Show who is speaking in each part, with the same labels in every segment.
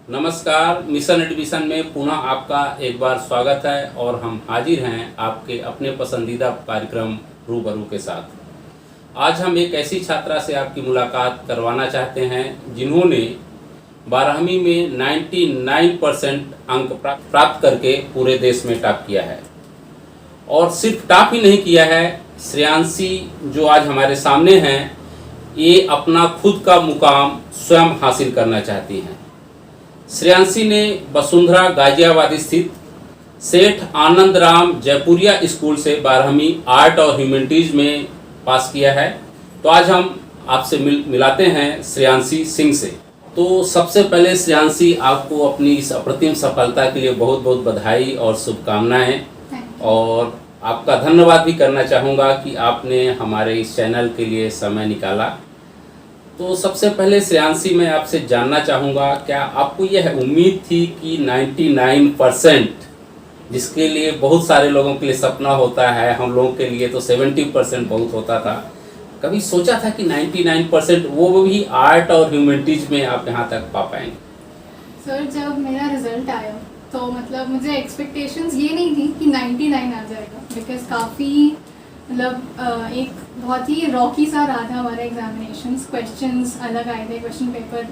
Speaker 1: नमस्कार, mission admission में पुनः आपका एक बार स्वागत है और हम हाजिर हैं आपके अपने पसंदीदा कार्यक्रम रूबरू के साथ। आज हम एक ऐसी छात्रा से आपकी मुलाकात करवाना चाहते हैं जिन्होंने 12वीं में 99% अंक प्राप्त करके पूरे देश में टॉप किया है। और सिर्फ टॉप ही नहीं किया है, श्रेयांशी जो आज हमारे सामने हैं, ये अपना खुद का मुकाम स्वयं हासिल करना चाहती हैं। श्रेयांशी ने वसुंधरा गाजियाबाद स्थित सेठ आनंद राम जयपुरिया स्कूल से 12वीं आर्ट और ह्यूमैनिटीज में पास किया है। तो आज हम आपसे मिलाते हैं श्रेयांशी सिंह से। तो सबसे पहले श्रेयांशी, आपको अपनी इस अप्रतिम सफलता के लिए बहुत बहुत बधाई और शुभकामनाएं, और आपका धन्यवाद भी करना चाहूँगा कि आपने हमारे इस चैनल के लिए समय निकाला। तो सबसे पहले श्रेयांशी, मैं आपसे जानना चाहूँगा, क्या आपको यह उम्मीद थी कि 99%, जिसके लिए बहुत सारे लोगों के लिए सपना होता है, हम लोगों के लिए तो 70% बहुत होता था, कभी सोचा था कि 99% वो भी आर्ट और ह्यूमैनिटीज में आप यहाँ तक पा पाएंगे?
Speaker 2: सर, जब मेरा रिजल्ट आया तो मतलब मुझे एक्सपेक्टेशंस ये नहीं थी कि 99 आ जाएगा, बिकॉज काफ़ी मतलब एक बहुत ही रॉकी सा रहा था हमारा एग्जामिनेशंस। क्वेश्चंस अलग आए थे, क्वेश्चन पेपर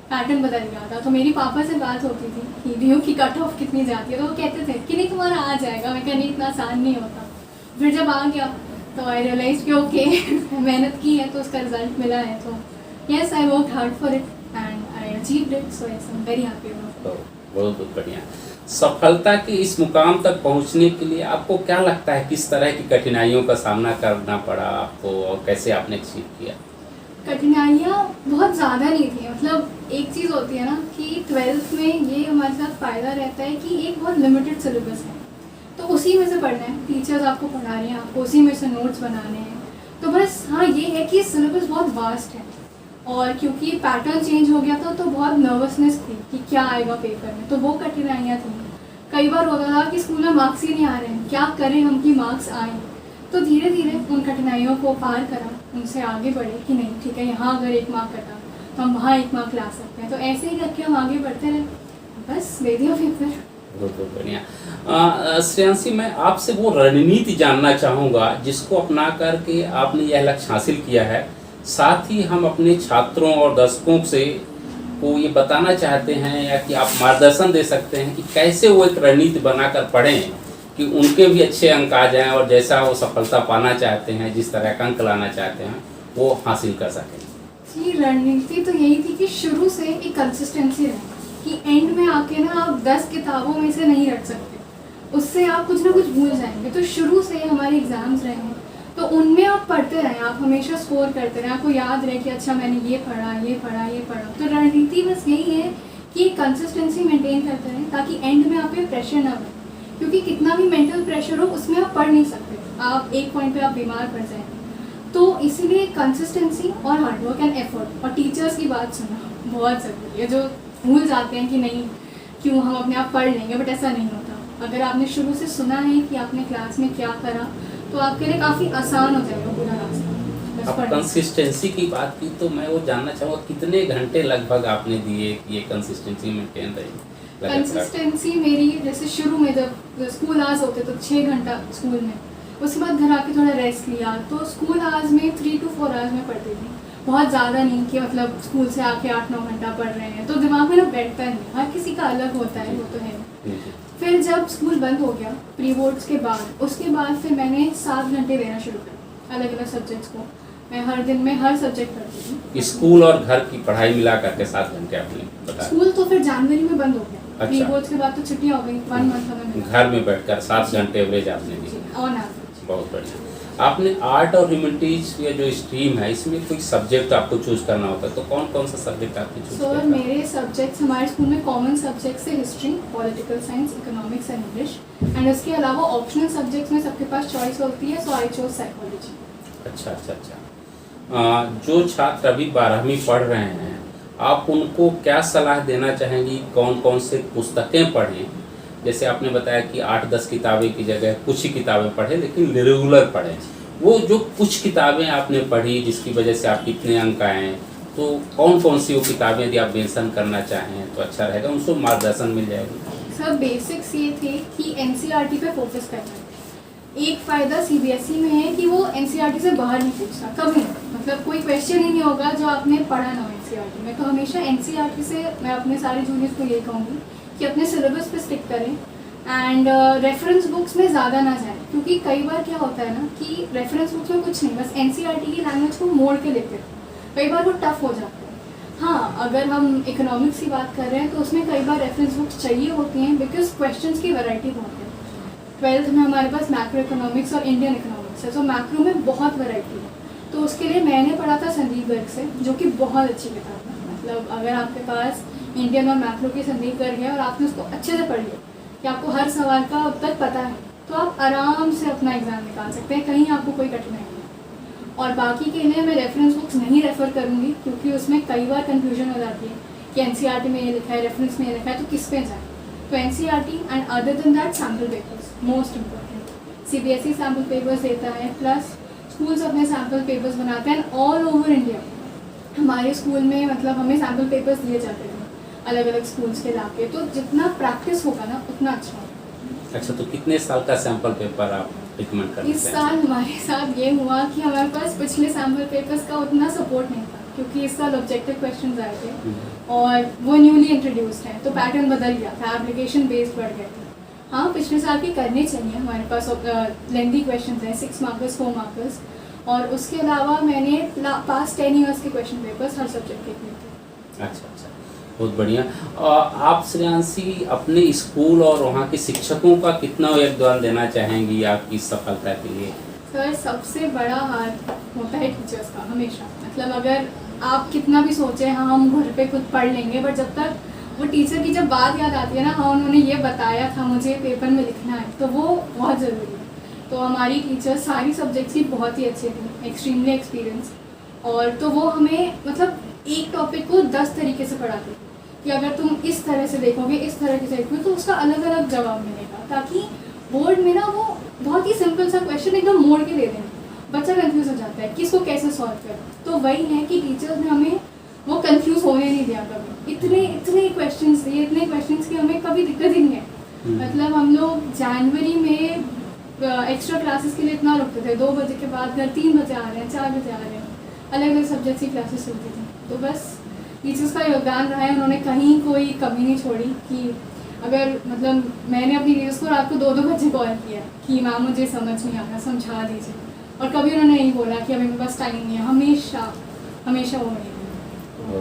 Speaker 2: पैटर्न बदल गया था। तो मेरी पापा से बात होती थी कि रियो की कट ऑफ कितनी जाती है, तो वो कहते थे कि नहीं तुम्हारा आ जाएगा। मैं कहा नहीं, इतना आसान नहीं होता। फिर जब आ गया तो आई रियलाइज कि ओके मेहनत की है तो उसका रिजल्ट मिला है। तो yes, I work hard for it and I achieved it, so yes, I am very happy about it.
Speaker 1: बहुत बहुत बढ़िया। सफलता के इस मुकाम तक पहुंचने के लिए आपको क्या लगता है, किस तरह की कठिनाइयों का सामना करना पड़ा आपको और कैसे आपने अचीव किया?
Speaker 2: कठिनाइयाँ बहुत ज़्यादा नहीं थी। मतलब एक चीज़ होती है ना कि 12th में ये हमारे साथ फ़ायदा रहता है कि एक बहुत लिमिटेड सिलेबस है, तो उसी में से पढ़ना है। टीचर्स आपको पढ़ा रहे हैं, आपको उसी में से नोट्स बनाने हैं। तो बस हाँ, ये है कि सिलेबस बहुत वास्ट है, और क्योंकि पैटर्न चेंज हो गया था तो बहुत नर्वसनेस थी कि क्या आएगा पेपर में। तो वो कठिनाइयाँ थी। कई बार होता था कि स्कूल में मार्क्स ही नहीं आ रहे हैं, क्या करें हम कि मार्क्स आए। तो धीरे धीरे उन कठिनाइयों को पार करा, उनसे आगे बढ़े कि नहीं ठीक है, यहाँ अगर 1 मार्क कटा तो हम वहाँ 1 मार्क ला सकते हैं। तो ऐसे ही करके हम आगे बढ़ते रहे, बस दे दिया पेपर।
Speaker 1: बहुत बढ़िया। श्रेयांशी, मैं आपसे वो रणनीति जानना चाहूँगा जिसको अपना करके आपने यह लक्ष्य हासिल किया है। साथ ही हम अपने छात्रों और दर्शकों से को ये बताना चाहते हैं या कि आप मार्गदर्शन दे सकते हैं कि कैसे वो एक रणनीति बनाकर पढ़ें कि उनके भी अच्छे अंक आ जाएं और जैसा वो सफलता पाना चाहते हैं, जिस तरह का अंक लाना चाहते हैं, वो हासिल कर सकें।
Speaker 2: जी, रणनीति तो यही थी कि शुरू से एक कंसिस्टेंसी रहे कि एंड में आके ना आप 10 किताबों में से नहीं रख सकते, उससे आप कुछ ना कुछ भूल जाएंगे। तो शुरू से हमारे एग्जाम्स रहे हैं तो उनमें आप पढ़ते रहें, आप हमेशा स्कोर करते रहें, आपको याद रहे कि अच्छा मैंने ये पढ़ा ये पढ़ा ये पढ़ा। तो रणनीति बस यही है कि कंसिस्टेंसी मेंटेन करते रहें ताकि एंड में आप पे प्रेशर ना बने, क्योंकि कितना भी मेंटल प्रेशर हो उसमें आप पढ़ नहीं सकते, आप एक पॉइंट पे आप बीमार पड़ जाएंगे। तो इसीलिए कंसिस्टेंसी और हार्डवर्क एंड एफर्ट और टीचर्स की बात सुनना बहुत ज़रूरी है। जो भूल जाते हैं कि नहीं क्यों हम अपने आप पढ़ लेंगे, बट ऐसा नहीं होता। अगर आपने शुरू से सुना है कि आपने क्लास में क्या करा तो आपके लिए काफ़ी आसान हो जाएगा पूरा रास्ता।
Speaker 1: अब कंसिस्टेंसी की बात की तो मैं वो जानना चाहूँगा, कितने घंटे लगभग आपने दिए कि ये कंसिस्टेंसी मेंटेन रही?
Speaker 2: कंसिस्टेंसी मेरी जैसे शुरू में जब स्कूल आवर्स होते तो 6 घंटा स्कूल में, उसके बाद घर आके थोड़ा रेस्ट लिया, तो स्कूल आवर्स में 3 to 4 आवर्स में पढ़ती थी। बहुत ज़्यादा नहीं कि मतलब स्कूल से आके 8-9 घंटा पढ़ रहे हैं, तो दिमाग में ना बैठता नहीं, हर किसी का अलग होता है, वो तो है। फिर जब स्कूल बंद हो गया प्री बोर्ड्स के बाद, उसके बाद फिर मैंने 7 घंटे देना शुरू किया अलग अलग सब्जेक्ट्स को। मैं हर दिन में हर सब्जेक्ट पढ़ती थी।
Speaker 1: स्कूल और घर की पढ़ाई मिला करके 7 घंटे आपने बताया?
Speaker 2: स्कूल तो फिर जनवरी में बंद हो गया।
Speaker 1: अच्छा।
Speaker 2: प्री बोर्ड्स के बाद तो छुट्टियां हो गई, 1 मंथ हमें
Speaker 1: घर में बैठकर 7 घंटे एवरेज आपने दी?
Speaker 2: On average.
Speaker 1: बहुत बढ़िया। आपने आर्ट और ह्यूमैनिटीज या जो स्ट्रीम है, इसमें कोई सब्जेक्ट आपको चूज करना होता है, तो कौन कौन सा सब्जेक्ट आपने चूज किया?
Speaker 2: सर, मेरे सब्जेक्ट्स हमारे स्कूल में कॉमन सब्जेक्ट्स है history, political science, economics and English. And उसके अलावा ऑप्शनल सब्जेक्ट्स में सबके पास चॉइस होती है, सो आई चोज साइकोलॉजी।
Speaker 1: अच्छा अच्छा अच्छा। जो छात्र अभी 12वीं पढ़ रहे हैं, आप उनको क्या सलाह देना चाहेंगी, कौन कौन से पुस्तकें पढ़ें? जैसे आपने बताया कि 8-10 किताबें की जगह कुछ ही किताबें पढ़ें, लेकिन रेगुलर पढ़ें। वो जो कुछ किताबें आपने पढ़ी जिसकी वजह से आप कितने अंक आए, तो कौन कौन सी वो किताबें यदि आप मेंशन करना चाहें तो अच्छा रहेगा, उनको मार्गदर्शन मिल जाएगी।
Speaker 2: सर बेसिक्स ये थे कि एनसीईआरटी पे फोकस करना है। एक फ़ायदा सीबीएसई में है कि वो एनसीईआरटी से बाहर नहीं पूछता कभी नहीं, मतलब कोई क्वेश्चन ही नहीं होगा जो आपने पढ़ा ना हो एनसीईआरटी में। तो हमेशा एनसीईआरटी से मैं अपने सारे जूनियर्स को यही कहूँगी कि अपने सिलेबस पे स्टिक करें एंड रेफरेंस बुक्स में ज़्यादा ना जाएं, क्योंकि कई बार क्या होता है ना कि रेफरेंस बुक्स में कुछ नहीं, बस एनसीईआरटी की लैंग्वेज को मोड़ के लेते हैं, कई बार वो टफ हो जाता है। हाँ, अगर हम इकोनॉमिक्स की बात कर रहे हैं तो उसमें कई बार रेफरेंस बुक्स चाहिए होती हैं, बिकॉज क्वेश्चंस की वैरायटी बहुत है। 12th में हमारे पास मैक्रो इकोनॉमिक्स और इंडियन इकोनॉमिक्स है, तो मैक्रो में बहुत वैरायटी है। तो उसके लिए मैंने पढ़ा था संदीप गर्ग से, जो कि बहुत अच्छी किताब है। मतलब अगर आपके पास इंडियन और मैक्रो की संदीप गर्ग है और आपने उसको अच्छे से पढ़ लिया कि आपको हर सवाल का उत्तर पता है, तो आप आराम से अपना एग्ज़ाम निकाल सकते हैं, कहीं आपको कोई कठिनाई नहीं। और बाकी के लिए मैं रेफरेंस बुक्स नहीं रेफ़र करूँगी, क्योंकि उसमें कई बार कन्फ्यूजन हो जाती है कि एनसीईआरटी में ये लिखा है, रेफरेंस में ये लिखा है, तो किस पे जाए। तो NCERT and other than that sample papers most important. CBSE sample papers देता है, प्लस स्कूल्स अपने सैम्पल पेपर्स बनाते हैं ऑल ओवर इंडिया। हमारे स्कूल में मतलब हमें सैम्पल पेपर्स दिए जाते थे अलग अलग स्कूल्स के लाके, तो जितना प्रैक्टिस होगा ना उतना अच्छा होगा।
Speaker 1: अच्छा, तो कितने साल का सैंपल पेपर आप रिकमेंड करते हैं?
Speaker 2: इस साल हमारे साथ ये हुआ कि हमारे पास पिछले सैम्पल पेपर्स का उतना सपोर्ट नहीं था, क्योंकि इस साल ऑब्जेक्टिव क्वेश्चंस आए थे और वो न्यूली इंट्रोड्यूस्ड हैं, तो पैटर्न बदल गया था, एप्लीकेशन बेस्ड बढ़ गए थे। हाँ, पिछले साल की करनी चाहिए, हमारे पास लेंदी क्वेश्चंस हैं, 6 मार्कर्स 4 मार्कर्स, और उसके अलावा मैंने पास्ट 10 ईयर्स के क्वेश्चन पेपर्स हर सब्जेक्ट के किए थे।
Speaker 1: अच्छा, बहुत बढ़िया। आप श्रेयांशी अपने स्कूल और वहाँ के शिक्षकों का कितना योगदान देना चाहेंगी आपकी सफलता के लिए?
Speaker 2: सर, सबसे बड़ा हाथ होता है टीचर्स का हमेशा। मतलब अगर आप कितना भी सोचें हाँ हम घर पे खुद पढ़ लेंगे, बट जब तक वो टीचर की जब बात याद आती है ना, हाँ उन्होंने ये बताया था मुझे पेपर में लिखना है, तो वो बहुत ज़रूरी है। तो हमारी टीचर्स सारी सब्जेक्ट्स की बहुत ही अच्छी थी, एक्सट्रीमली एक्सपीरियंस, और तो वो हमें मतलब एक टॉपिक को 10 तरीके से पढ़ाते थे कि अगर तुम इस तरह से देखोगे, इस तरह से देखोगे, तो उसका अलग अलग जवाब मिलेगा, ताकि बोर्ड में ना वो बहुत ही सिंपल सा क्वेश्चन एकदम मोड़ के दे दें, बच्चा कंफ्यूज हो जाता है कि इसको कैसे सॉल्व करें। तो वही है कि टीचर्स ने हमें वो कंफ्यूज होने नहीं दिया कभी। इतने क्वेश्चंस दिए, इतने क्वेश्चंस की हमें कभी दिक्कत ही नहीं है। मतलब हम लोग जनवरी में एक्स्ट्रा क्लासेस के लिए इतना रुकते थे, 2 बजे के बाद घर 3 बजे आ रहे हैं, 4 बजे आ रहे हैं, अलग अलग सब्जेक्ट्स की क्लासेस होती थी। तो बस टीचर्स का योगदान रहा है, उन्होंने कहीं कोई कमी नहीं छोड़ी कि अगर मतलब मैंने अपनी टीचर्स को रात को 2-2 बजे कॉल किया कि मैम मुझे समझ नहीं आ रहा, समझा दीजिए, और कभी उन्होंने नहीं बोला कि अभी मेरे पास टाइम नहीं है। हमेशा वो नहीं।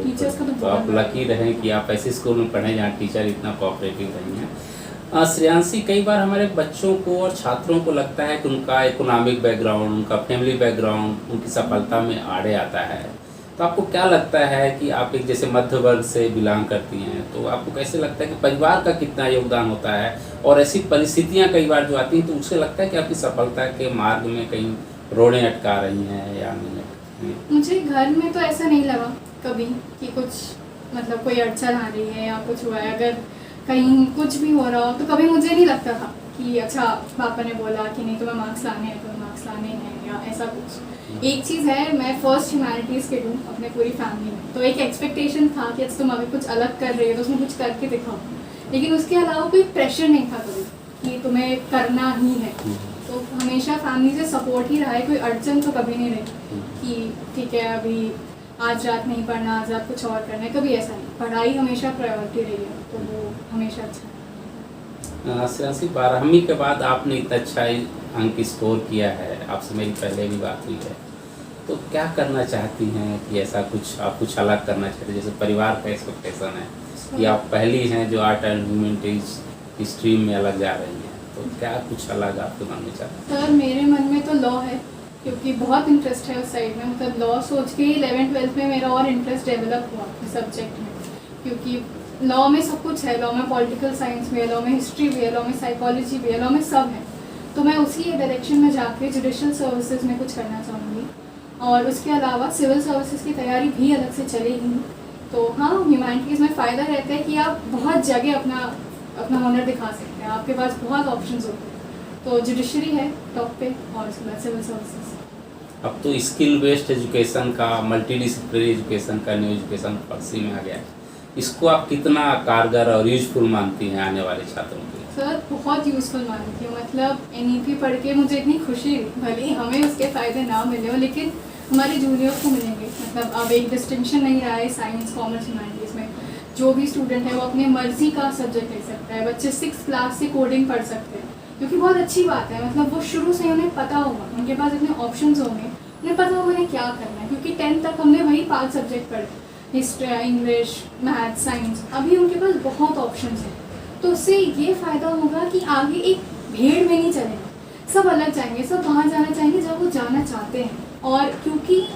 Speaker 2: टीचर्स का तो
Speaker 1: आप लकी रहें कि आप ऐसे स्कूल में पढ़े जहाँ टीचर इतना कोऑपरेटिव रही हैं। श्रेयांशी, कई बार हमारे बच्चों को और छात्रों को लगता है कि उनका इकोनॉमिक बैकग्राउंड, उनका फैमिली बैकग्राउंड उनकी सफलता में आड़े आता है। तो आपको क्या लगता है कि आप एक जैसे मध्य वर्ग से बिलोंग करती हैं, तो आपको कैसे लगता है कि परिवार का कितना योगदान होता है, और ऐसी परिस्थितियाँ कई बार जो आती हैं तो उससे लगता है कि आपकी सफलता के मार्ग में कहीं रोड़ें अटका रही हैं या नहीं?
Speaker 2: मुझे घर में तो ऐसा नहीं लगा कभी कि कुछ मतलब कोई अड़चन आ रही है या कुछ हुआ है। अगर कहीं कुछ भी हो रहा हो तो कभी मुझे नहीं लगता था कि अच्छा पापा ने बोला कि नहीं तुम्हें मार्क्स लाने हैं, तुम्हें मार्क्स लाने हैं, या ऐसा कुछ। एक चीज़ है, मैं फर्स्ट ह्यूमैनिटीज़ के हूँ अपने पूरी फैमिली में, तो एक एक्सपेक्टेशन था कि अच्छा तुम अभी कुछ अलग कर रही हो तो उसमें कुछ करके दिखाओ, लेकिन उसके अलावा कोई प्रेशर नहीं था कभी कि तुम्हें करना ही है। तो हमेशा फैमिली से सपोर्ट ही रहा है, कोई अड़चन तो कभी नहीं रही कि ठीक है अभी आज रात नहीं पढ़ना, आज रात कुछ और करना है, कभी ऐसा नहीं। पढ़ाई हमेशा प्रायोरिटी रही है, तो वो हमेशा अच्छा है।
Speaker 1: श्रेयांशी, 12वीं के बाद आपने इतना अच्छा अंक स्कोर किया है, आपसे मेरी पहले भी बात हुई है, तो क्या करना चाहती हैं कि ऐसा कुछ आप कुछ अलग करना चाहते हैं? जैसे परिवार का एक्सपेक्टेशन है कि आप पहली हैं जो आर्ट एंड ह्यूमैनिटीज स्ट्रीम में अलग जा रही हैं, तो क्या कुछ अलग आपके मन में चाहते हैं?
Speaker 2: सर, मेरे मन में तो लॉ है, क्योंकि बहुत इंटरेस्ट है उस साइड में। मतलब लॉ सोच के 11th-12th में मेरा और इंटरेस्ट डेवलप हुआ इस सब्जेक्ट में, क्योंकि लॉ में सब कुछ है। लॉ में पॉलिटिकल साइंस भी है, लॉ में हिस्ट्री भी है, लॉ में साइकोलॉजी भी है, लॉ में सब है। तो मैं उसी डायरेक्शन में जाके जुडिशल सर्विसेज में कुछ करना चाहूँगी, और उसके अलावा सिविल सर्विसेज की तैयारी भी अलग से चलेगी। तो हाँ, ह्यूमैनिटीज़ में फ़ायदा रहता है कि आप बहुत जगह अपना हुनर दिखा सकते हैं, आपके पास बहुत ऑप्शंस होते हैं। तो जुडिशरी है टॉप पे, और उसके बाद सिविल सर्विसेज।
Speaker 1: अब तो स्किल बेस्ड एजुकेशन का, मल्टीडिसिप्लिनरी एजुकेशन का, न्यू एजुकेशन पॉलिसी में आ गया है। इसको आप कितना कारगर और यूजफुल मानती हैं आने वाले छात्रों के लिए?
Speaker 2: सर बहुत यूज़फुल मानती हूँ। मतलब NEP पढ़ के मुझे इतनी खुशी हुई, भले ही हमें उसके फ़ायदे ना मिले हो लेकिन हमारे जूनियर्स को मिलेंगे। मतलब अब एक डिस्टिंक्शन नहीं रहा है साइंस, कॉमर्स, ह्यूमैनिटीज़ में। जो भी स्टूडेंट है वो अपने मर्जी का सब्जेक्ट ले सकता है। बच्चे 6th क्लास से कोडिंग पढ़ सकते हैं, जो कि बहुत अच्छी बात है। मतलब वो शुरू से उन्हें पता होगा, उनके पास इतने ऑप्शंस होंगे, उन्हें पता होगा उन्हें क्या करना है। क्योंकि 10th तक हमने वही 5 सब्जेक्ट पढ़े, हिस्ट्री, इंग्लिश, मैथ, साइंस। अभी उनके पास बहुत ऑप्शंस हैं, तो उससे ये फ़ायदा होगा कि आगे एक भीड़ में नहीं चलेगा, सब अलग जाएंगे, सब वहाँ जाना चाहेंगे जब वो जाना चाहते हैं। और क्योंकि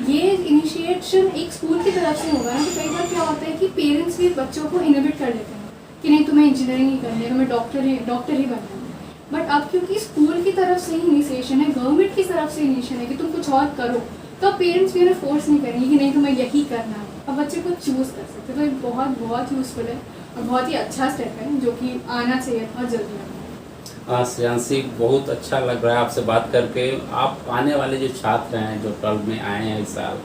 Speaker 2: ये इनिशिएशन एक स्कूल की तरफ से होगा ना, तो कई बार क्या होता है कि पेरेंट्स भी बच्चों को इनोवेट कर देते हैं कि नहीं तुम्हें इंजीनियरिंग ही करनी है, तुम्हें डॉक्टर ही बनना है। बट अब क्योंकि स्कूल की तरफ से ही इनिशिएशन है, गवर्नमेंट की तरफ से इनिशिएशन है कि तुम कुछ और करो, तो पेरेंट्स भी उन्हें फोर्स नहीं करेंगे कि नहीं तुम्हें यही करना है। अब बच्चे को चूज़ कर सकते, तो ये बहुत बहुत यूज़फुल है और बहुत ही अच्छा स्टेप है जो कि आना चाहिए और जल्दी।
Speaker 1: हाँ श्रेयांशी, बहुत अच्छा लग रहा है आपसे बात करके। आप आने वाले जो छात्र हैं जो 12 में आए हैं इस साल,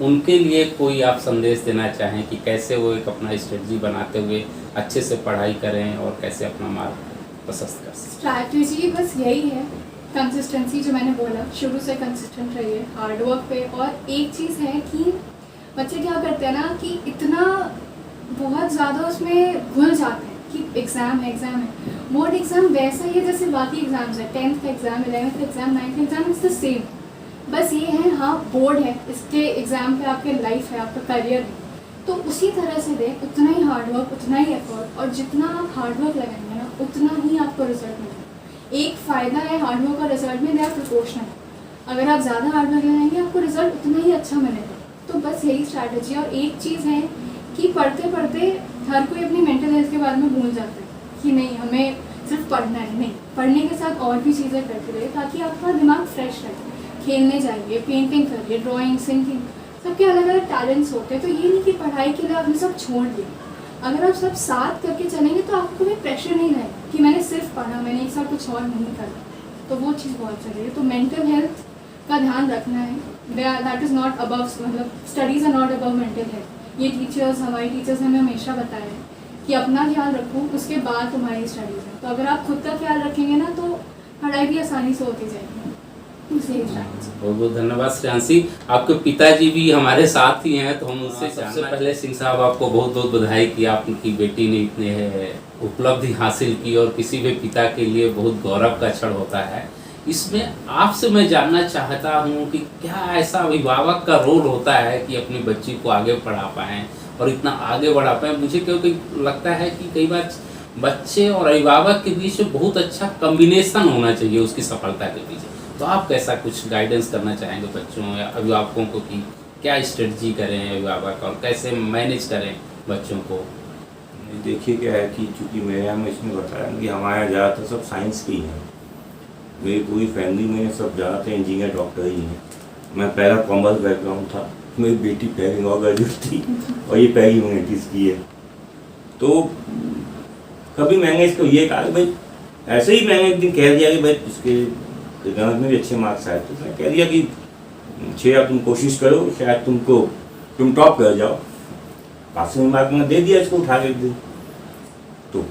Speaker 1: उनके लिए कोई आप संदेश देना चाहें कि कैसे वो एक अपना स्ट्रेटजी बनाते हुए अच्छे से पढ़ाई करें और कैसे अपना मार्ग प्रशस्त कर सकें?
Speaker 2: स्ट्रैटेजी बस यही है, कंसिस्टेंसी, जो मैंने बोला, शुरू से कंसिस्टेंट रहिए हार्ड वर्क पे। और एक चीज़ है कि बच्चे क्या करते हैं ना कि इतना बहुत ज़्यादा उसमें घुल जाते हैं कि एग्ज़ाम है। बोर्ड एग्ज़ाम वैसा ही है जैसे बाकी एग्ज़ाम्स है, 10th का एग्ज़ाम, 11th का एग्ज़ाम, 9th का एग्ज़ाम, इट्स द सेम। बस ये है, हाँ बोर्ड है, इसके एग्ज़ाम पे आपके लाइफ है, आपका करियर है, तो उसी तरह से दें, उतना ही हार्ड वर्क, उतना ही एफर्ट। और जितना आप हार्ड वर्क लगाएंगे ना, उतना ही आपको रिजल्ट मिलेगा। एक फ़ायदा है हार्ड वर्क और रिजल्ट में, दे आर प्रोपोर्शनल। अगर आप ज़्यादा हार्ड वर्क लगाएंगे आपको रिजल्ट उतना ही अच्छा मिलेगा। तो बस यही स्ट्रैटेजी। और एक चीज़ है कि पढ़ते पढ़ते हर कोई अपनी मेंटल हेल्थ के बारे में भूल जाता है कि नहीं हमें सिर्फ पढ़ना है। नहीं, पढ़ने के साथ और भी चीज़ें करते रहिए ताकि आपका दिमाग फ्रेश रहे। खेलने जाइए, पेंटिंग करिए, ड्राइंग, सिंगिंग, सबके अलग अलग टैलेंट्स होते हैं। तो ये नहीं कि पढ़ाई के लिए आपने सब छोड़ दिया। अगर आप सब साथ करके चलेंगे तो आपको भी प्रेशर नहीं रहेगा कि मैंने सिर्फ पढ़ा, मैंने एक साथ कुछ और नहीं करा। तो वो चीज़ बहुत ज़रूरी है। तो मेंटल हेल्थ का ध्यान रखना है। दैट इज़ नॉट अबव, मतलब studies are not above mental health. ये टीचर्स, हमारी टीचर्स ने हमें हमेशा बताया है कि अपना ख्याल रखो, उसके बाद तुम्हारी स्टडीज़ है। तो अगर आप खुद का ख्याल रखेंगे ना तो पढ़ाई भी आसानी से होती जाएगी।
Speaker 1: बहुत बहुत धन्यवाद श्रेयांशी। आपके पिताजी भी हमारे साथ ही हैं, तो हम उनसे सबसे पहले सिंह साहब आपको बहुत बहुत बधाई कि आपकी बेटी ने इतने उपलब्धि हासिल की और किसी भी पिता के लिए बहुत गौरव का क्षण होता है। इसमें आपसे मैं जानना चाहता हूँ कि क्या ऐसा अभिभावक का रोल होता है कि अपनी बच्ची को आगे पढ़ा पाएँ और इतना आगे बढ़ा पाएँ? मुझे क्योंकि लगता है कि कई बार बच्चे और अभिभावक के बीच में बहुत अच्छा कॉम्बिनेशन होना चाहिए उसकी सफलता के पीछे। तो आप कैसा कुछ गाइडेंस करना चाहेंगे बच्चों या अभिभावकों को कि क्या स्ट्रेटजी करें अभिभावक और कैसे मैनेज करें बच्चों को?
Speaker 3: देखिए क्या है कि चूँकि मेरे यहाँ में इसमें बताया कि हमारे यहाँ ज़्यादातर सब साइंस के ही हैं। मेरी पूरी फैमिली में सब ज़्यादातर इंजीनियर, डॉक्टर ही हैं। मैं पहला कॉमर्स बैकग्राउंड था, मेरी बेटी पहली लॉ ग्रेजुएट थी और ये पहली ह्यूमैनिटीज़ की है। तो कभी मैंने इसको ये कहा कि भाई, ऐसे ही मैंने एक दिन कह दिया कि भाई इसके गणित में भी अच्छे मार्क्स आए, तो मैं कह दिया कि 6 तुम कोशिश करो, शायद तुम टॉप कर जाओ। पासिंग मार्क में दे दिया इसको उठा के दे। तो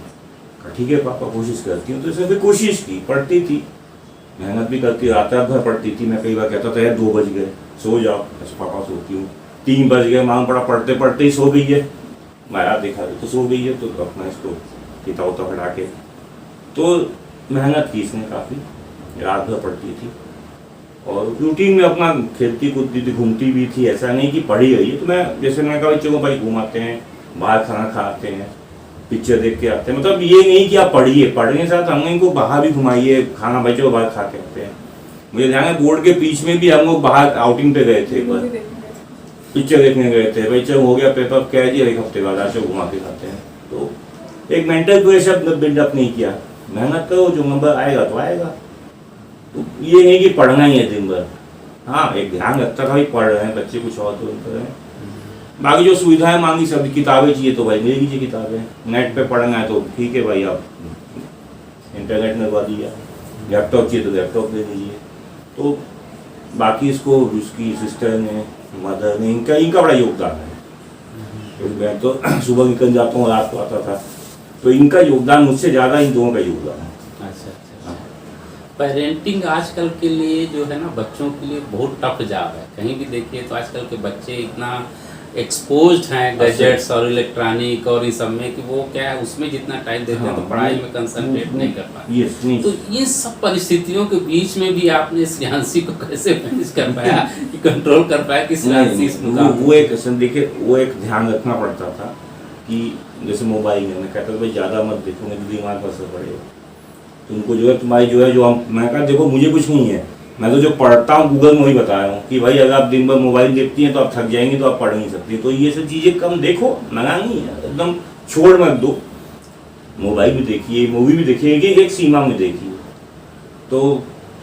Speaker 3: ठीक है पापा कोशिश करती हूँ। तो इसने फिर कोशिश की, पढ़ती थी, मेहनत भी करती, रात भर पढ़ती थी। मैं कई बार कहता था यार 2 बज गए, सो जाओ। बस पापा सोती हूँ। 3 बज गए, मांग पड़ा, पढ़ते पढ़ते ही सो गई है। मैं यार देखा तो सो गई है, तो अपना इसको किताब उताब हटा के तो मेहनत की इसने काफ़ी, रात भर पढ़ती थी और रूटीन में अपना खेलती कूदती थी, घूमती भी थी। ऐसा नहीं कि पढ़ी गई है। तो मैं जैसे मैंने कहा बच्चों को भाई घुमाते हैं, बाहर खाना खाते हैं, पिक्चर देख के आते हैं। मतलब ये नहीं कि आप पढ़िए, पढ़ने के साथ हम इनको बाहर भी घुमाइए, खाना बच्चों को बाहर खा के आते हैं। मुझे ध्यान है बोर्ड के बीच में भी हम लोग बाहर आउटिंग पे गए थे, एक बार पिक्चर देखने गए थे। भाई चलो हो गया पेपर, कह दिया 1 हफ्ते बाद आज घुमा के खाते हैं। तो एक मेंटल प्रेशर बिल्डअप नहीं किया, मेहनत करो, जो नंबर आएगा तो आएगा। तो ये नहीं कि पढ़ना ही है दिन भर। हाँ, एक ध्यान रखता था भाई पढ़ रहे हैं बच्चे, कुछ और तो कर रहे हैं। बाकी जो सुविधाएं मांगी, सब किताबें चाहिए तो भाई ले लीजिए किताबें। नेट पे पढ़ना है तो ठीक है भाई, आप इंटरनेट में लगा दिया। लैपटॉप चाहिए तो लैपटॉप ले लीजिए। तो बाकी इसको उसकी सिस्टर ने, मदर ने, इनका बड़ा योगदान है। मैं तो सुबह निकल जाता हूँ, रात को आता था, तो इनका योगदान मुझसे ज़्यादा इन दोनों का योगदान है।
Speaker 1: अच्छा अच्छा। पेरेंटिंग आजकल के लिए जो है ना, बच्चों के लिए बहुत टफ जॉब है। कहीं भी देखिए तो आजकल के बच्चे इतना एक्सपोज्ड हैं गैजेट्स और इलेक्ट्रॉनिक और इस सब में कि वो क्या है, उसमें जितना टाइम देते हैं तो पढ़ाई में कंसंट्रेट नहीं कर पाते। तो ये सब परिस्थितियों के बीच में भी आपने श्रेयांशी को कैसे मैनेज कर पाया कि कंट्रोल कर पाया कि श्रेयांशी इस मुकाम
Speaker 3: वो एक देखिए, वो एक ध्यान रखना पड़ता था कि जैसे मोबाइल में मैं कहता था भाई ज़्यादा मत देखो, नहीं तो दिमाग पर असर पड़ेगा। तुमको जो है तुम्हारी जो है जो हम, मैं कहा देखो मुझे कुछ नहीं है, मैं तो जो पढ़ता हूँ गूगल में वही बताया हूँ कि भाई अगर आप दिन भर मोबाइल देखती हैं तो आप थक जाएंगी, तो आप पढ़ नहीं सकती। तो ये सब चीज़ें कम देखो, मना नहीं है, एकदम छोड़ मत दो। मोबाइल भी देखिए, मूवी भी देखिए, कि एक सीमा में देखिए। तो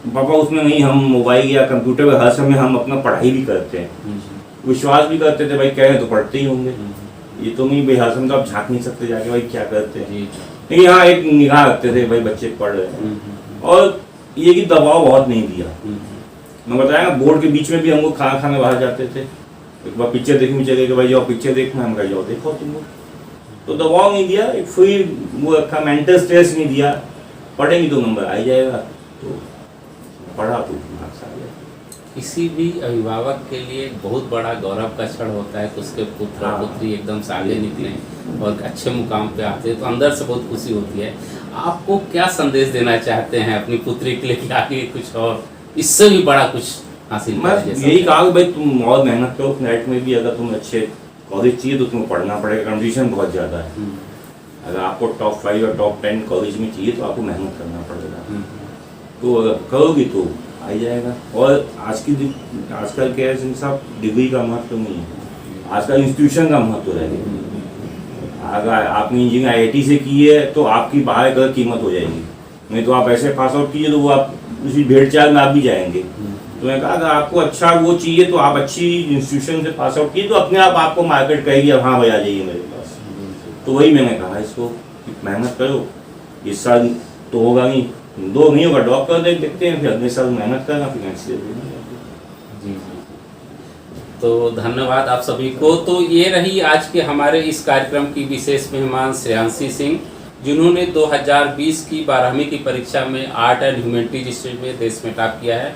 Speaker 3: पापा उसमें नहीं, हम मोबाइल या कंप्यूटर पर हर समय हम अपना पढ़ाई भी करते हैं, विश्वास भी करते थे भाई कह रहे तो पढ़ते ही होंगे, ये तो नहीं भाई हर समय तो आप झाँक नहीं सकते जाके भाई क्या करते हैं। लेकिन हाँ एक निगाह रखते थे भाई बच्चे पढ़ रहे हैं। और ये कि दबाव बहुत नहीं दिया। मैं बताया ना, बोर्ड के बीच में भी हम लोग खाना खाने बाहर जाते थे, एक बार पिक्चर देखने चले कि भाई जाओ पिक्चर देखना, हम कहा जाओ देखो तुम लोग। तो दबाव नहीं दिया, एक फ्री वो रखा, मेंटल स्ट्रेस नहीं दिया, पढ़ेंगे तो नंबर आ ही जाएगा। तो पढ़ा तो मार्क्स आ गया।
Speaker 1: किसी भी अभिभावक के लिए बहुत बड़ा गौरव का क्षण होता है कि उसके पुत्र पुत्री एकदम से आगे निकले और अच्छे मुकाम पे आते हैं, तो अंदर से बहुत खुशी होती है। आपको क्या संदेश देना चाहते हैं अपनी पुत्री के लिए कि आगे कुछ और इससे भी बड़ा कुछ हासिल
Speaker 3: मैं यही कहा कि भाई तुम और मेहनत करो, नेट में भी अगर तुम्हें अच्छे कॉलेज चाहिए तो तुम्हें पढ़ना पड़ेगा, कंपटीशन बहुत ज़्यादा है। अगर आपको टॉप 5 या टॉप 10 कॉलेज में चाहिए तो आपको मेहनत करना पड़ेगा। तो अगर करोगी तो आ ही जाएगा। और आजकल क्या है साहब, डिग्री का महत्व नहीं है, आजकल इंस्टीट्यूशन का महत्व रह गया। अगर आपने इंजीनियरिंग IIT से की है तो आपकी बाहर गलत कीमत हो जाएगी, नहीं तो आप ऐसे पास आउट कीजिए तो वो आप उसी भेड़ चाल में आप भी जाएंगे। तो मैं कहा अगर आपको अच्छा वो चाहिए तो आप अच्छी इंस्टीट्यूशन से पास आउट कीजिए, तो अपने आप आपको मार्केट कहेगी अब हाँ भाई आ जाइए मेरे पास। तो वही मैंने कहा इसको कि मेहनत करो, इस साल तो होगा नहीं, 2 नहीं होगा ड्रॉप कर देखते हैं, फिर अगले साल मेहनत करना, फिर नेक्स्ट ईयर।
Speaker 1: जी। तो धन्यवाद आप सभी को। तो ये रही आज के हमारे इस कार्यक्रम की विशेष मेहमान श्रेयांशी सिंह, जिन्होंने 2020 की 12वीं की परीक्षा में आर्ट एंड ह्यूमैनिटीज स्ट्रीम में देश में टॉप किया है।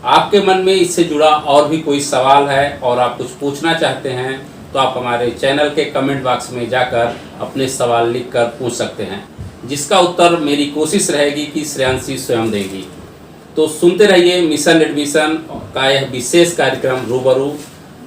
Speaker 1: आपके मन में इससे जुड़ा और भी कोई सवाल है और आप कुछ पूछना चाहते हैं तो आप हमारे चैनल के कमेंट बॉक्स में जाकर अपने सवाल लिखकर पूछ सकते हैं, जिसका उत्तर मेरी कोशिश रहेगी कि श्रेयांशी स्वयं देगी। तो सुनते रहिए मिशन एडमिशन का यह विशेष कार्यक्रम रूबरू।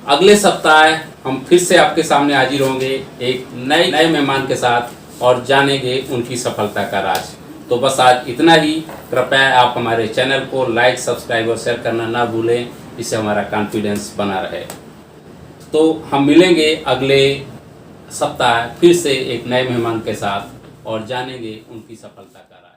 Speaker 1: अगले सप्ताह हम फिर से आपके सामने हाजिर होंगे एक नए मेहमान के साथ और जानेंगे उनकी सफलता का राज। तो बस आज इतना ही। कृपया आप हमारे चैनल को लाइक, सब्सक्राइब और शेयर करना ना भूलें, इससे हमारा कॉन्फिडेंस बना रहे। तो हम मिलेंगे अगले सप्ताह फिर से एक नए मेहमान के साथ और जानेंगे उनकी सफलता का राज।